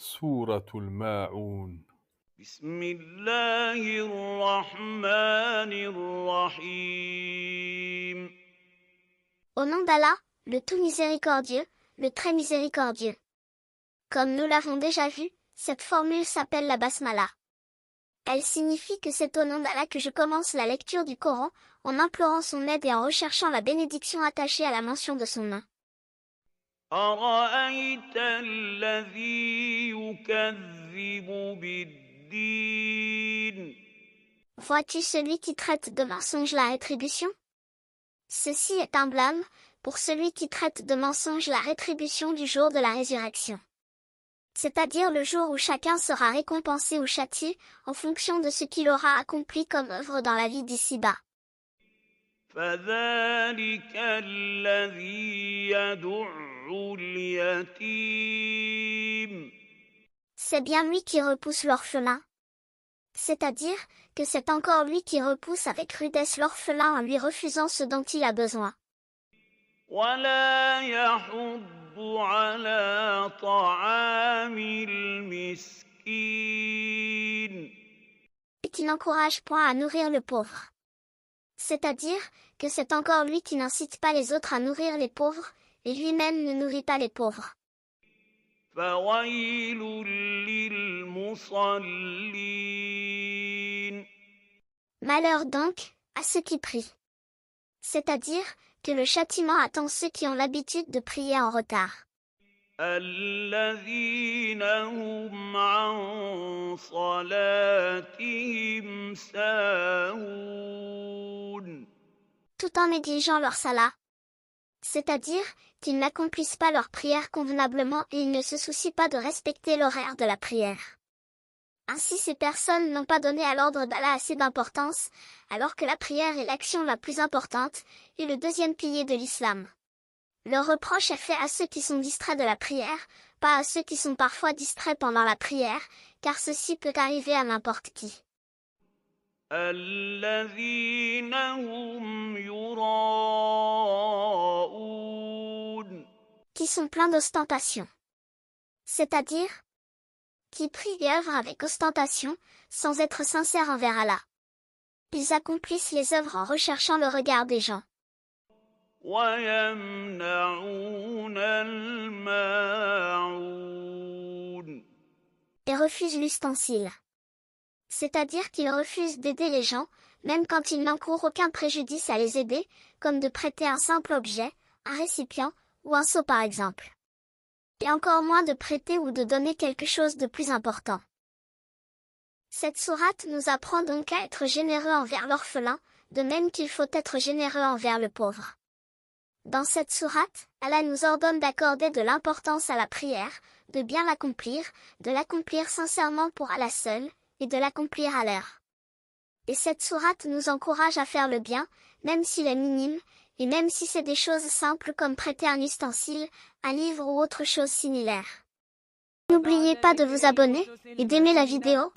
سورة الماعون. بسم الله الرحمن الرحيم. Au nom d'Allah, le tout miséricordieux, le très miséricordieux. Comme nous l'avons déjà vu, cette formule s'appelle la basmala. Elle signifie que c'est au nom d'Allah que je commence la lecture du Coran, en implorant son aide et en recherchant la bénédiction attachée à la mention de son nom. أرأيت الذي يكذب بالدين. Vois-tu celui qui traite de mensonge la rétribution? Ceci est un blâme, pour celui qui traite de mensonge la rétribution du jour de la résurrection. C'est-à-dire le jour où chacun sera récompensé ou châtié, en fonction de ce qu'il aura accompli comme œuvre dans la vie d'ici-bas. فذلك الذي يدع اليتيم. C'est bien lui qui repousse l'orphelin. C'est-à dire que c'est encore lui qui repousse avec rudesse l'orphelin en lui refusant ce dont il a besoin. ولا يحض على طعام المسكين. Et qui n'encourage point à nourrir le pauvre. C'est-à dire que c'est encore lui qui n'incite pas les autres à nourrir les pauvres, et lui-même ne nourrit pas les pauvres. فويل للمصلين. Malheur donc à ceux qui prient. C'est-à dire que le châtiment attend ceux qui ont l'habitude de prier en retard. الذين هم عن صلاتهم ساهون. Tout en négligeant leur salat. C'est-à-dire qu'ils n'accomplissent pas leur prière convenablement et ils ne se soucient pas de respecter l'horaire de la prière. Ainsi ces personnes n'ont pas donné à l'ordre d'Allah assez d'importance, alors que la prière est l'action la plus importante, et le deuxième pilier de l'islam. Le reproche est fait à ceux qui sont distraits de la prière, pas à ceux qui sont parfois distraits pendant la prière, car ceci peut arriver à n'importe qui. الذين هم يراءون. Qui sont pleins d'ostentation. C'est-à-dire qui prient et œuvrent avec ostentation, sans être sincères envers Allah. Ils accomplissent les œuvres en recherchant le regard des gens. ويمنعون الماعون. Et refusent l'ustensile. C'est-à-dire qu'ils refusent d'aider les gens, même quand ils n'encourent aucun préjudice à les aider, comme de prêter un simple objet, un récipient, ou un seau par exemple. Et encore moins de prêter ou de donner quelque chose de plus important. Cette sourate nous apprend donc à être généreux envers l'orphelin, de même qu'il faut être généreux envers le pauvre. Dans cette sourate, Allah nous ordonne d'accorder de l'importance à la prière, de bien l'accomplir, de l'accomplir sincèrement pour Allah seul, et de l'accomplir à l'heure. Et cette sourate nous encourage à faire le bien, même s'il est minime, et même si c'est des choses simples comme prêter un ustensile, un livre ou autre chose similaire. N'oubliez pas de vous abonner, et d'aimer la vidéo.